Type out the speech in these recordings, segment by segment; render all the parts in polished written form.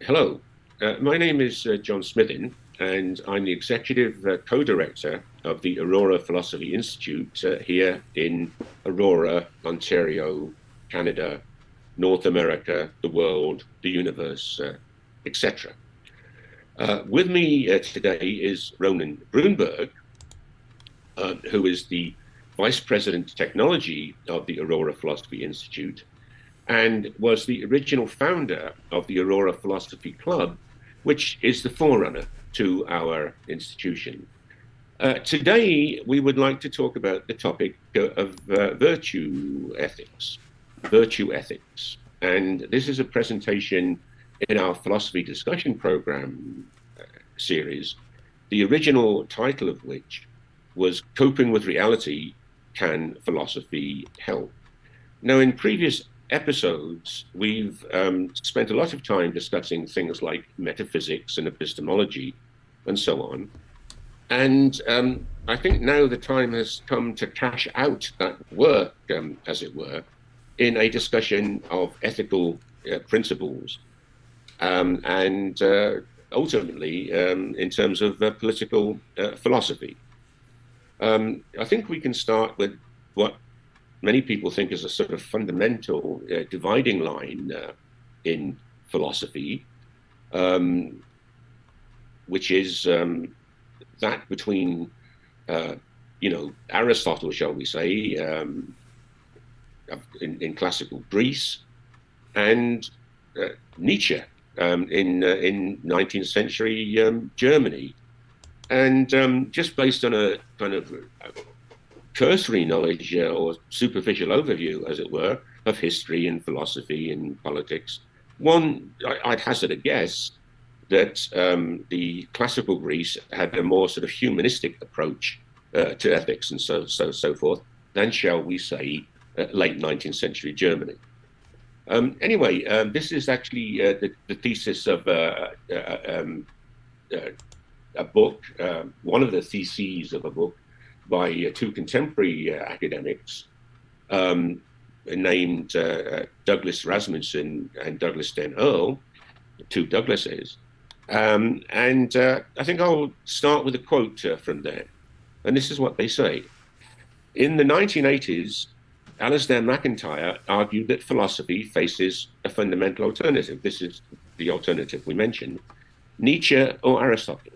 Hello, my name is John Smithin, and I'm the executive co-director of the Aurora Philosophy Institute here in Aurora, Ontario, Canada, North America, the world, the universe, etc. With me today is Ronen Grunberg, who is the Vice President Technology of the Aurora Philosophy Institute and was the original founder of the Aurora Philosophy Club, which is the forerunner to our institution. Today, we would like to talk about the topic of virtue ethics. And this is a presentation in our philosophy discussion program series, the original title of which was Coping with Reality, Can Philosophy Help? Now, in previous episodes, we've spent a lot of time discussing things like metaphysics and epistemology and so on. And I think now the time has come to cash out that work, as it were, in a discussion of ethical principles and ultimately in terms of political philosophy. I think we can start with what many people think is a sort of fundamental dividing line in philosophy, which is that between, Aristotle, shall we say, in classical Greece, and Nietzsche in 19th century Germany. And just based on a kind of cursory knowledge or superficial overview, as it were, of history and philosophy and politics, I'd hazard a guess that the classical Greece had a more sort of humanistic approach to ethics and so forth than, shall we say, late 19th century Germany. Anyway, this is actually the thesis of a book, one of the theses of a book by two contemporary academics named Douglas Rasmussen and Douglas Den Earl, two Douglases. And I think I'll start with a quote from there. And this is what they say. In the 1980s, Alasdair MacIntyre argued that philosophy faces a fundamental alternative. This is the alternative we mentioned, Nietzsche or Aristotle.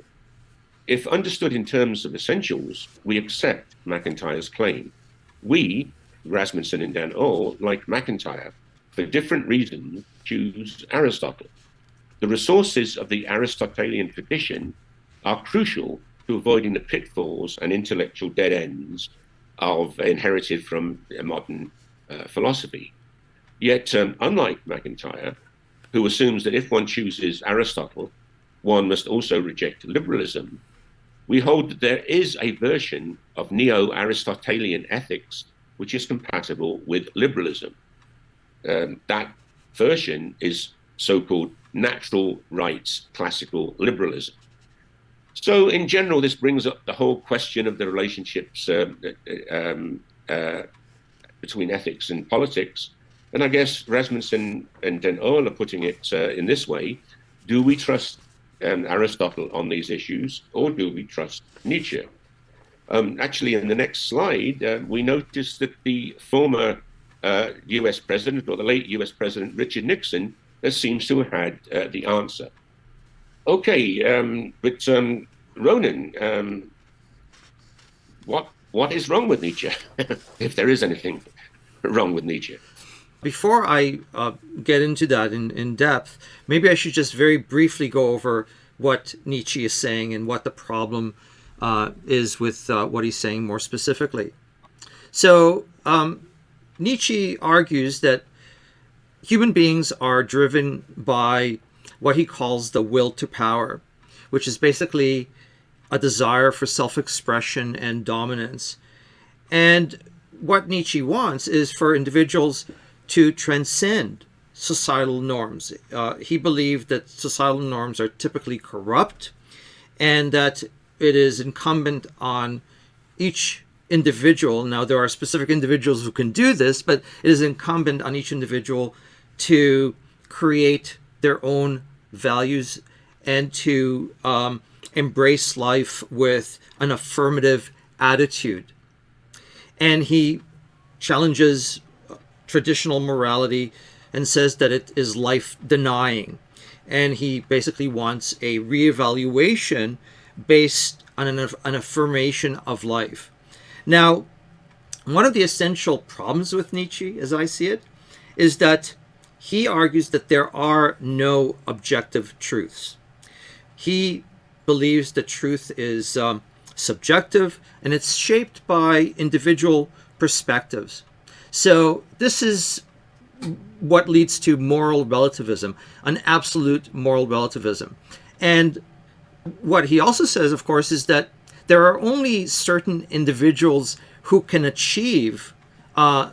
If understood in terms of essentials, we accept MacIntyre's claim. We, Rasmussen and Dan Earl, like MacIntyre, for different reasons, choose Aristotle. The resources of the Aristotelian tradition are crucial to avoiding the pitfalls and intellectual dead ends inherited from modern philosophy. Yet, unlike MacIntyre, who assumes that if one chooses Aristotle, one must also reject liberalism, we hold that there is a version of neo-Aristotelian ethics which is compatible with liberalism. That version is so-called natural rights classical liberalism. So in general, this brings up the whole question of the relationships between ethics and politics. And I guess Rasmussen and Den Earl are putting it in this way. Do we trust Aristotle on these issues, or do we trust Nietzsche? Actually, in the next slide, we notice that the former US president, or the late US president, Richard Nixon, seems to have had the answer. Okay, but Ronen, what is wrong with Nietzsche, if there is anything wrong with Nietzsche? Before I get into that in depth, maybe I should just very briefly go over what Nietzsche is saying and what the problem is with what he's saying more specifically. So Nietzsche argues that human beings are driven by what he calls the will to power, which is basically a desire for self-expression and dominance. And what Nietzsche wants is for individuals to transcend societal norms. He believed that societal norms are typically corrupt and that it is incumbent on each individual. Now, there are specific individuals who can do this, but it is incumbent on each individual to create their own values and to embrace life with an affirmative attitude. And he challenges traditional morality and says that it is life denying. And he basically wants a reevaluation based on an affirmation of life. Now, one of the essential problems with Nietzsche, as I see it, is that he argues that there are no objective truths. He believes that truth is subjective and it's shaped by individual perspectives. So this is what leads to moral relativism, an absolute moral relativism. And what he also says, of course, is that there are only certain individuals who can achieve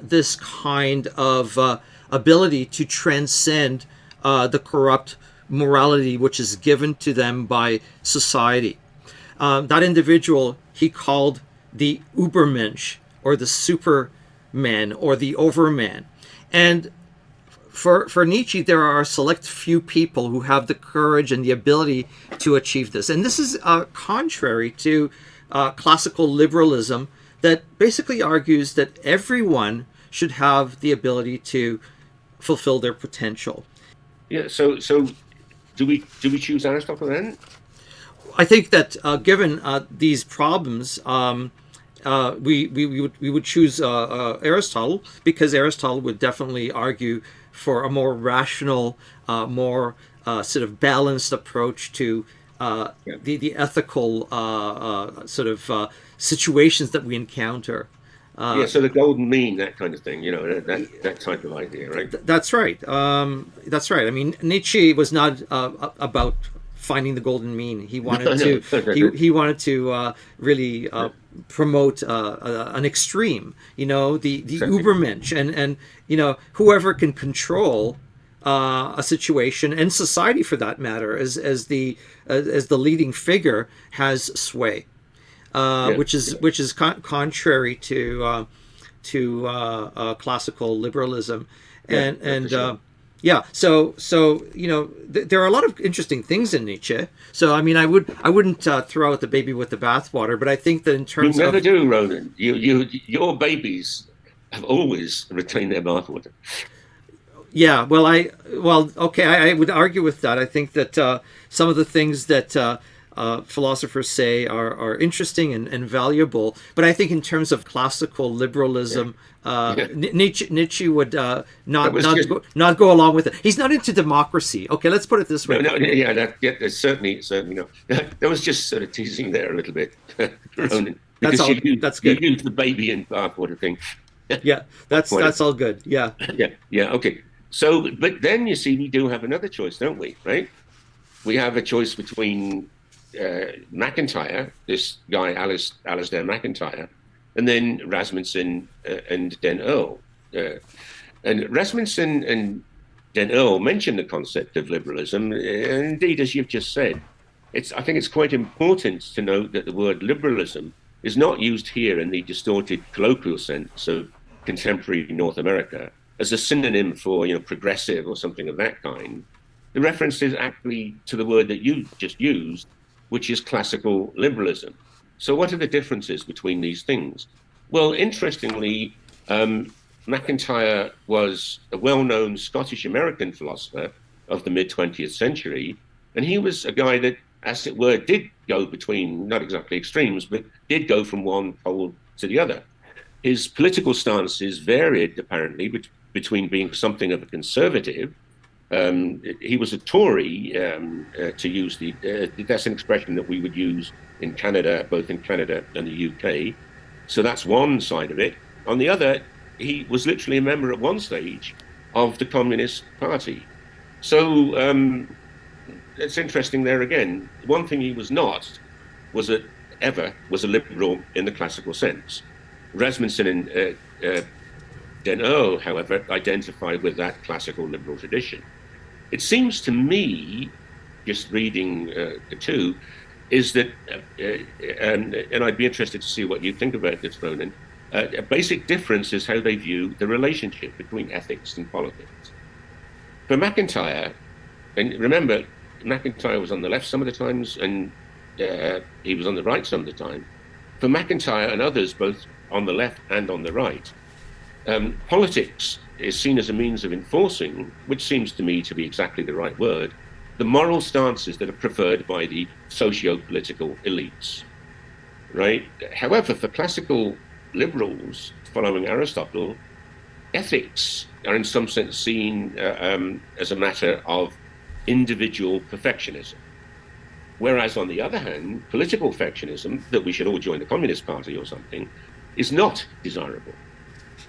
this kind of ability to transcend the corrupt morality which is given to them by society. That individual he called the Übermensch, or the Superman, or the Overman. And for Nietzsche, there are a select few people who have the courage and the ability to achieve this. And this is contrary to classical liberalism that basically argues that everyone should have the ability to fulfill their potential. Yeah. So do we choose Aristotle then? I think that given these problems, we would choose Aristotle, because Aristotle would definitely argue for a more rational, more sort of balanced approach to the ethical sort of situations that we encounter. Yeah, so the golden mean, that kind of thing, that type of idea, right? That's right. That's right. I mean, Nietzsche was not about finding the golden mean. He wanted he wanted to really promote an extreme, the Exactly. Übermensch, and whoever can control a situation, and society for that matter, as the leading figure, has sway. Which is contrary to classical liberalism, and sure. So there are a lot of interesting things in Nietzsche. So I mean, I wouldn't throw out the baby with the bathwater, but I think that in You terms never of do, Ronen. Your babies have always retained their bathwater. yeah, okay, I would argue with that. I think that some of the things that philosophers say are interesting and valuable, but I think in terms of classical liberalism, Yeah. Nietzsche would Just, not go along with it. He's not into democracy. Okay, let's put it this way. no, yeah, that's certainly no. That was just sort of teasing there a little bit, Ronen, That's because all. That's you good. used the baby and bathwater thing. Yeah, that's all good. Yeah. Yeah, okay. So, but then you see, we do have another choice, don't we? Right? We have a choice between MacIntyre, this guy Alasdair MacIntyre, and then Rasmussen and Den Earl. And Rasmussen and Den Earl mention the concept of liberalism. And indeed, as you've just said, I think it's quite important to note that the word liberalism is not used here in the distorted colloquial sense of contemporary North America as a synonym for progressive or something of that kind. The reference is actually to the word that you just used, which is classical liberalism. So what are the differences between these things? Well, interestingly, MacIntyre was a well-known Scottish-American philosopher of the mid-20th century, and he was a guy that, as it were, did go between, not exactly extremes, but did go from one pole to the other. His political stances varied, apparently, between being something of a conservative. He was a Tory, to use that's an expression that we would use in Canada, both in Canada and the UK. So that's one side of it. On the other, he was literally a member at one stage of the Communist Party. So it's interesting there again. One thing he was not was a liberal in the classical sense. Rasmussen and Den Earl, however, identified with that classical liberal tradition. It seems to me, just reading the two, is that, and I'd be interested to see what you think about this, Ronen, a basic difference is how they view the relationship between ethics and politics. For MacIntyre, and remember, McIntyre was on the left some of the times, and he was on the right some of the time. For McIntyre and others, both on the left and on the right, politics is seen as a means of enforcing, which seems to me to be exactly the right word, the moral stances that are preferred by the socio-political elites, right? However, for classical liberals following Aristotle, ethics are in some sense seen as a matter of individual perfectionism. Whereas, on the other hand, political perfectionism, that we should all join the Communist Party or something, is not desirable.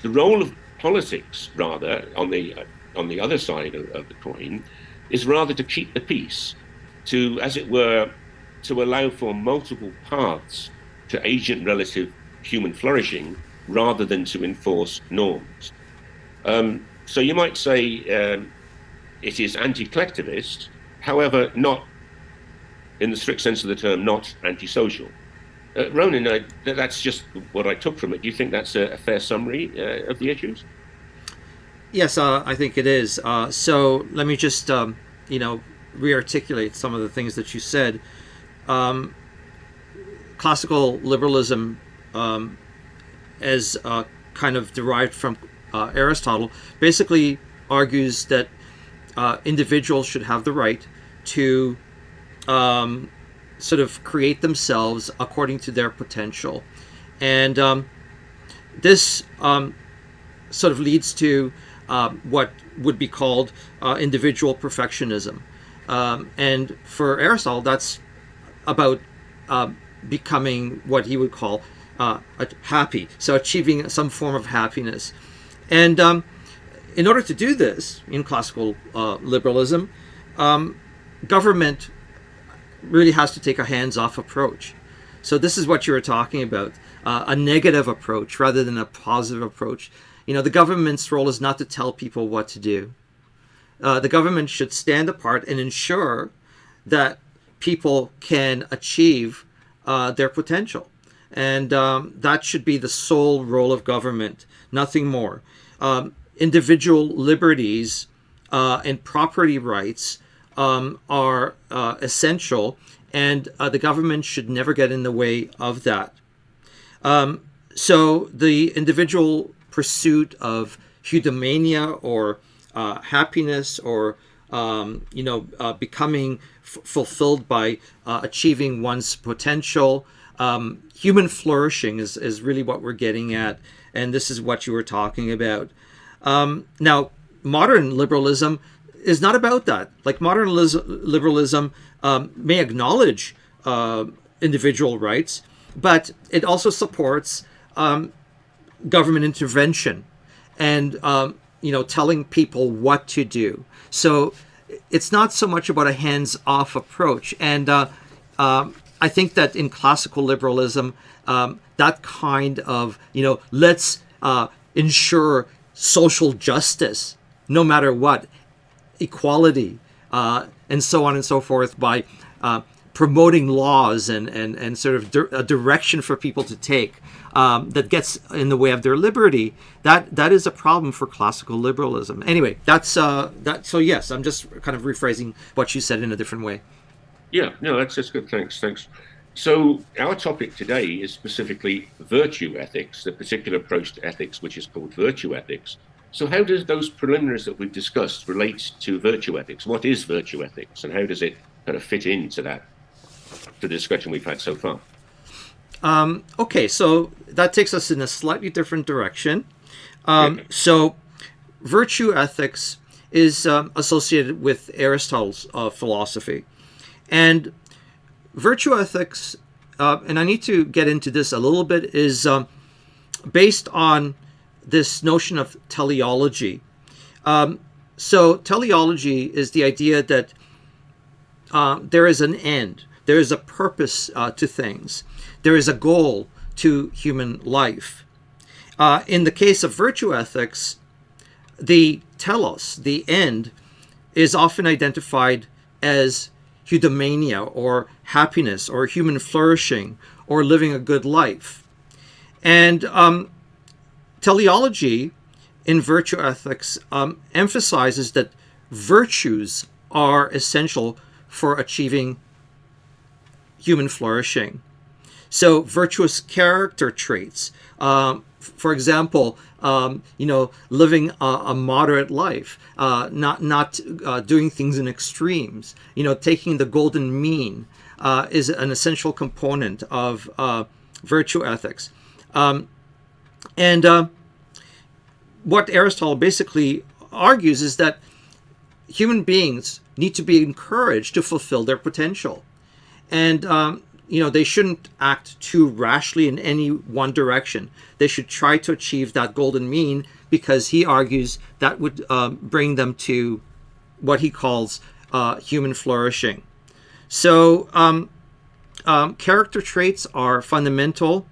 The role of politics, rather, on the other side of the coin, is rather to keep the peace, to, as it were, to allow for multiple paths to agent-relative human flourishing, rather than to enforce norms. So you might say it is anti-collectivist, however, not, in the strict sense of the term, not antisocial. Ronen, that's just what I took from it. Do you think that's a fair summary of the issues? Yes, I think it is. So let me just, re-articulate some of the things that you said. Classical liberalism, as kind of derived from Aristotle, basically argues that individuals should have the right to sort of create themselves according to their potential. And this sort of leads to what would be called individual perfectionism. And for Aristotle, that's about becoming what he would call happy, so achieving some form of happiness. And in order to do this, in classical liberalism, government really has to take a hands-off approach. So this is what you were talking about, a negative approach rather than a positive approach. The government's role is not to tell people what to do. The government should stand apart and ensure that people can achieve their potential. And that should be the sole role of government, nothing more. Individual liberties and property rights are essential, and the government should never get in the way of that. So the individual pursuit of eudaimonia, or happiness, or becoming fulfilled by achieving one's potential, human flourishing is really what we're getting at, and this is what you were talking about. Now, modern liberalism is not about that. Like, modern liberalism may acknowledge individual rights, but it also supports government intervention and telling people what to do. So it's not so much about a hands-off approach. And I think that in classical liberalism, that kind of let's ensure social justice no matter what, equality, and so on and so forth, by promoting laws and sort of a direction for people to take that gets in the way of their liberty, that is a problem for classical liberalism. Anyway, that's that. So yes, I'm just kind of rephrasing what you said in a different way. Yeah, no, that's good. Thanks. So our topic today is specifically virtue ethics, the particular approach to ethics which is called virtue ethics. So how does those preliminaries that we've discussed relate to virtue ethics? What is virtue ethics, and how does it kind of fit into the discussion we've had so far? Okay, so that takes us in a slightly different direction. So virtue ethics is associated with Aristotle's philosophy. And virtue ethics, and I need to get into this a little bit, is based on this notion of teleology. So teleology is the idea that there is an end, there is a purpose to things, there is a goal to human life. In the case of virtue ethics, the telos, the end, is often identified as eudaimonia, or happiness, or human flourishing, or living a good life. And teleology in virtue ethics emphasizes that virtues are essential for achieving human flourishing. So virtuous character traits, for example, living a moderate life, not doing things in extremes. Taking the golden mean is an essential component of virtue ethics. And what Aristotle basically argues is that human beings need to be encouraged to fulfill their potential. And, they shouldn't act too rashly in any one direction. They should try to achieve that golden mean, because he argues that would bring them to what he calls human flourishing. So character traits are fundamental,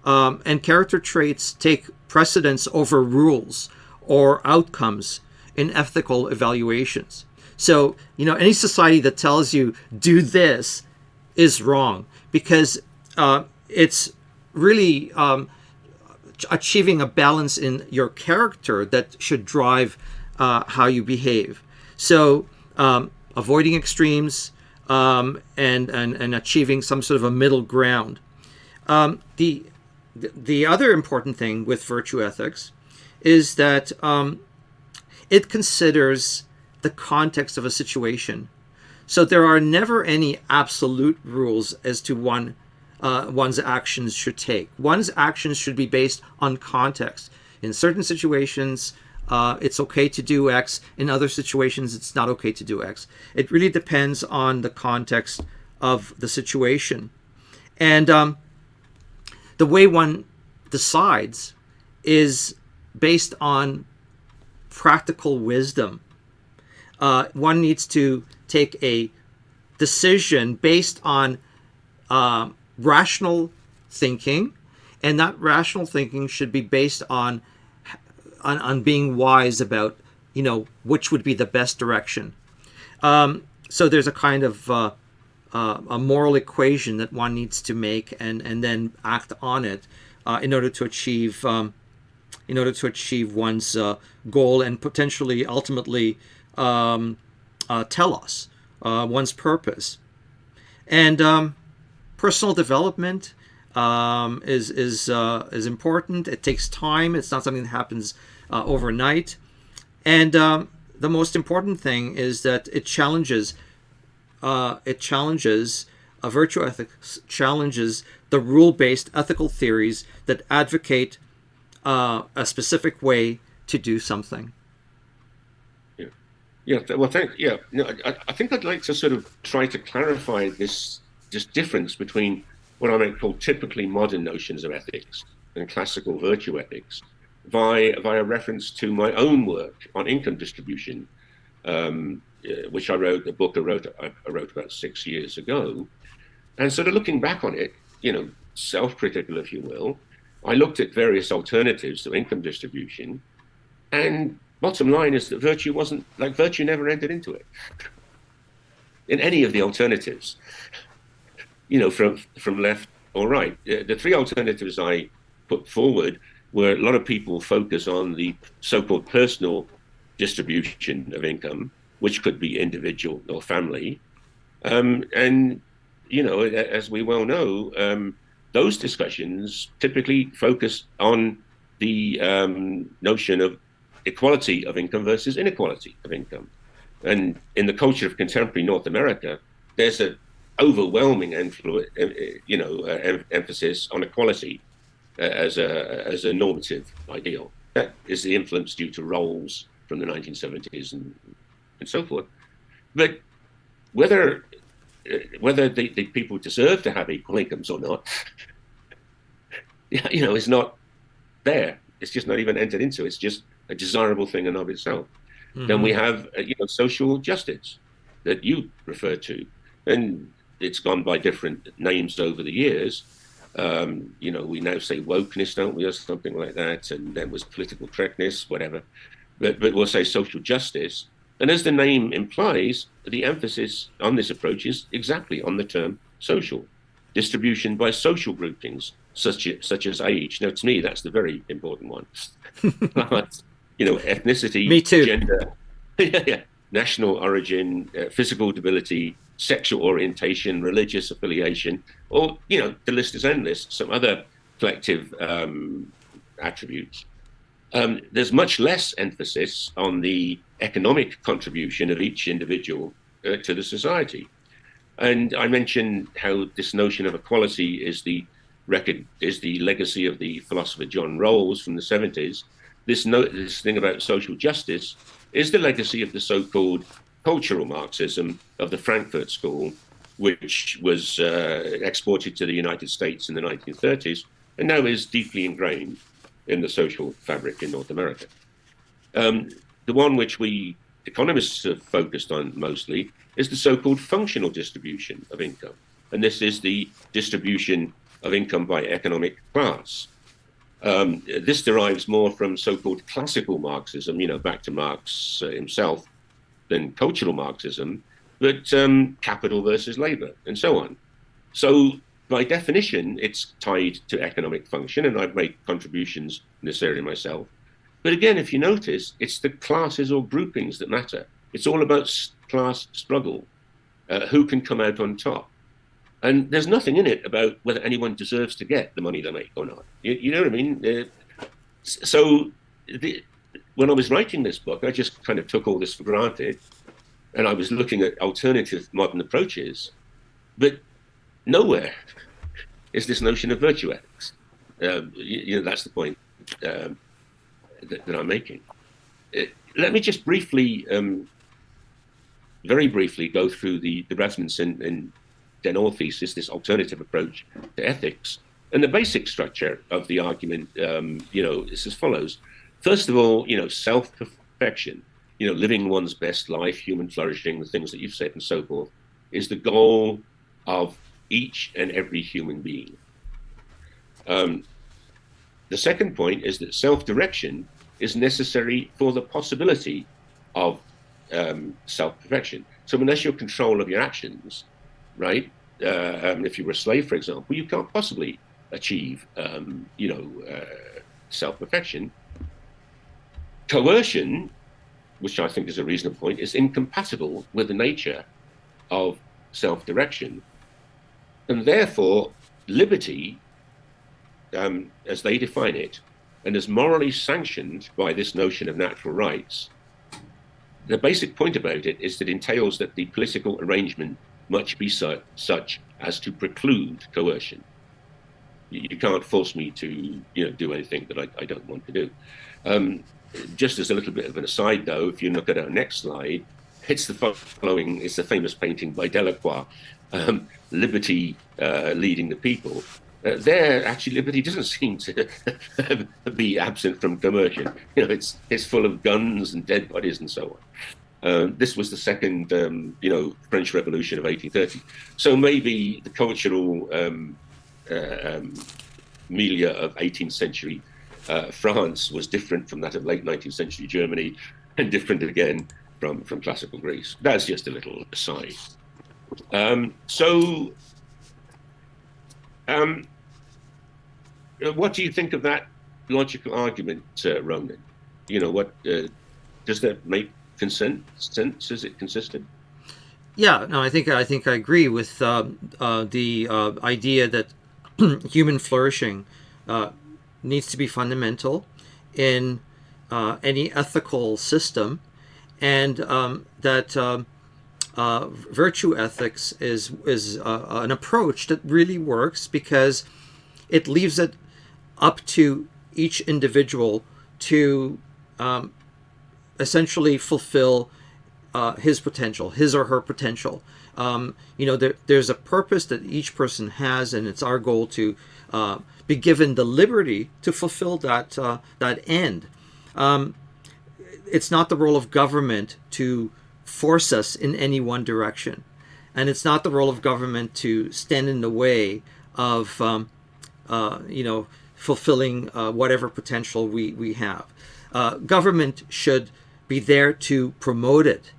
and character traits take precedence over rules or outcomes in ethical evaluations. So, any society that tells you do this is wrong, because it's really achieving a balance in your character that should drive how you behave. So, avoiding extremes and achieving some sort of a middle ground. The other important thing with virtue ethics is that it considers the context of a situation. So there are never any absolute rules as to one's actions should take. One's actions should be based on context. In certain situations, it's okay to do X. In other situations, it's not okay to do X. It really depends on the context of the situation. And the way one decides is based on practical wisdom. One needs to take a decision based on rational thinking, and that rational thinking should be based on being wise about which would be the best direction. So there's a kind of a moral equation that one needs to make and then act on it in order to achieve one's goal, and potentially ultimately telos, one's purpose. And personal development is important. It takes time. It's not something that happens overnight. And the most important thing is that it challenges virtue ethics challenges the rule-based ethical theories that advocate a specific way to do something. Yeah. Well, thanks. Yeah. No, I think I'd like to sort of try to clarify this difference between what I might call typically modern notions of ethics and classical virtue ethics via reference to my own work on income distribution, which I wrote about 6 years ago. And sort of looking back on it, self-critical, if you will, I looked at various alternatives to income distribution, and bottom line is that virtue never entered into it in any of the alternatives, from left or right. The three alternatives I put forward were a lot of people focus on the so-called personal distribution of income, which could be individual or family. And, as we well know, those discussions typically focus on the notion of equality of income versus inequality of income. And in the culture of contemporary North America, there's an overwhelming emphasis on equality as a normative ideal. That is the influence due to roles from the 1970s and so forth. But whether the people deserve to have equal incomes or not, is not there. It's just not even entered into. It's just a desirable thing in of itself. Mm-hmm. Then we have, social justice that you refer to, and it's gone by different names over the years. We now say wokeness, don't we, or something like that, and then was political correctness, whatever. But we'll say social justice. And as the name implies, the emphasis on this approach is exactly on the term social. Distribution by social groupings, such as age. Now, to me, that's the very important one. Ethnicity, me too. Gender, national origin, physical debility, sexual orientation, religious affiliation, or, the list is endless, some other collective attributes. There's much less emphasis on the economic contribution of each individual to the society. And I mentioned how this notion of equality is the legacy of the philosopher John Rawls from the 70s. This thing about social justice is the legacy of the so-called cultural Marxism of the Frankfurt School, which was exported to the United States in the 1930s and now is deeply ingrained in the social fabric in North America. The one which we economists have focused on mostly is the so-called functional distribution of income. And this is the distribution of income by economic class. This derives more from so-called classical Marxism, back to Marx himself, than cultural Marxism, but capital versus labor, and so on. So by definition, it's tied to economic function, and I've made contributions in this area myself. But again, if you notice, it's the classes or groupings that matter. It's all about class struggle, who can come out on top. And there's nothing in it about whether anyone deserves to get the money they make or not. You know what I mean? When I was writing this book, I just kind of took all this for granted, and I was looking at alternative modern approaches, but nowhere is this notion of virtue ethics. That's the point that I'm making. Let me just briefly, very briefly, go through the resonance in Denault thesis, this alternative approach to ethics. And the basic structure of the argument, is as follows. First of all, self-perfection, living one's best life, human flourishing, the things that you've said and so forth, is the goal of each and every human being. The second point is that self-direction is necessary for the possibility of self-perfection. So unless you're in control of your actions, right? If you were a slave, for example, you can't possibly achieve, self-perfection. Coercion, which I think is a reasonable point, is incompatible with the nature of self-direction. And therefore, liberty, as they define it, and as morally sanctioned by this notion of natural rights, the basic point about it is that it entails that the political arrangement must be such as to preclude coercion. You can't force me to, do anything that I don't want to do. Just as a little bit of an aside, though, if you look at our next slide, it's the following. It's a famous painting by Delacroix, Liberty Leading the People. There, actually, liberty doesn't seem to be absent from coercion. It's full of guns and dead bodies and so on. This was the second, French Revolution of 1830. So maybe the cultural milieu of 18th century France was different from that of late 19th century Germany, and different again from classical Greece. That's just a little aside. What do you think of that logical argument, Ronen? What does that make sense? Is it consistent? Yeah, no, I think I agree with the idea that human flourishing needs to be fundamental in any ethical system, and that virtue ethics is an approach that really works because it leaves it up to each individual to essentially fulfill his potential, his or her potential. There's a purpose that each person has, and it's our goal to be given the liberty to fulfill that end. It's not the role of government to force us in any one direction, and it's not the role of government to stand in the way of fulfilling whatever potential we have. Government should be there to promote it,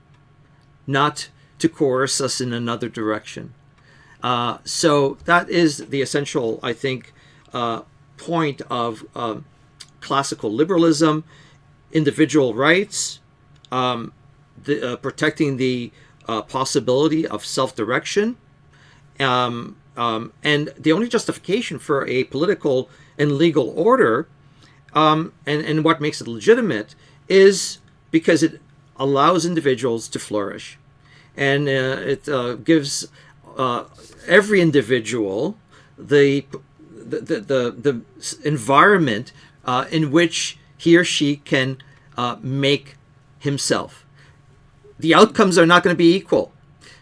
not to coerce us in another direction. So that is the essential, I think, point of classical liberalism: individual rights, protecting the possibility of self-direction, and the only justification for a political and legal order, and what makes it legitimate, is because it allows individuals to flourish, and it gives every individual the environment in which he or she can make himself. The outcomes are not going to be equal,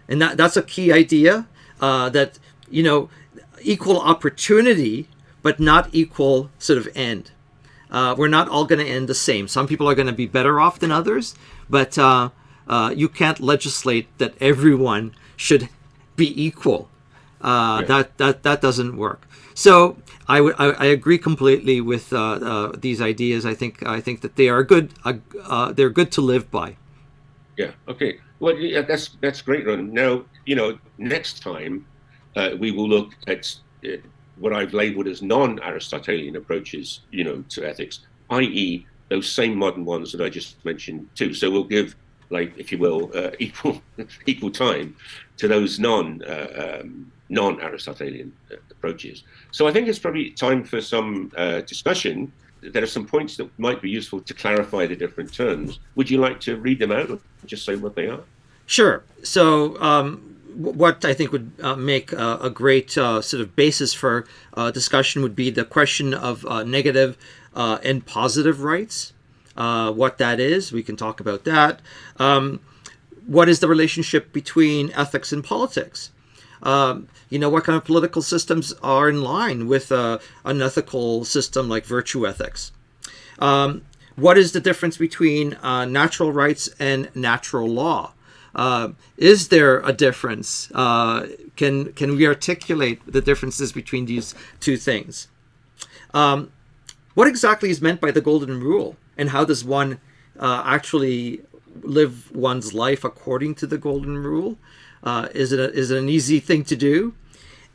and that's a key idea. That equal opportunity, but not equal sort of end. We're not all going to end the same. Some people are going to be better off than others, but you can't legislate that everyone should be equal. Right. That doesn't work. So I agree completely with these ideas. I think that they are good. They're good to live by. Yeah. Okay. Well, yeah, that's great, Ron. Now, next time we will look at what I've labeled as non-Aristotelian approaches, to ethics, i.e., those same modern ones that I just mentioned too. So we'll give, like, if you will, equal time to those non-Aristotelian approaches. So I think it's probably time for some discussion. There are some points that might be useful to clarify the different terms. Would you like to read them out or just say what they are? Sure. So what I think would make a great sort of basis for discussion would be the question of negative and positive rights. What that is, we can talk about that. What is the relationship between ethics and politics? What kind of political systems are in line with an ethical system like virtue ethics? What is the difference between natural rights and natural law? Is there a difference? Can we articulate the differences between these two things? What exactly is meant by the golden rule, and how does one actually live one's life according to the golden rule? Is it an easy thing to do?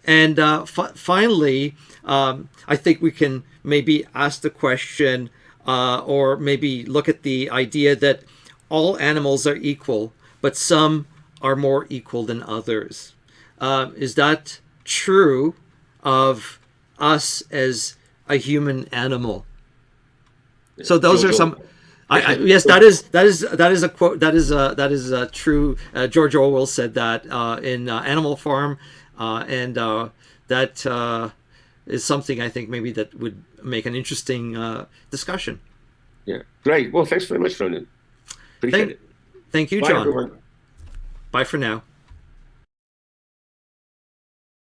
And finally, I think we can maybe ask the question, or maybe look at the idea that all animals are equal, but some are more equal than others. Is that true of us as a human animal? So those are some. Yes, that is a quote. That is true. George Orwell said that in Animal Farm, and that is something I think maybe that would make an interesting discussion. Yeah, great. Well, thanks very much, Ronen. Appreciate it. Thank you, Bye, John. everyone. Bye for now.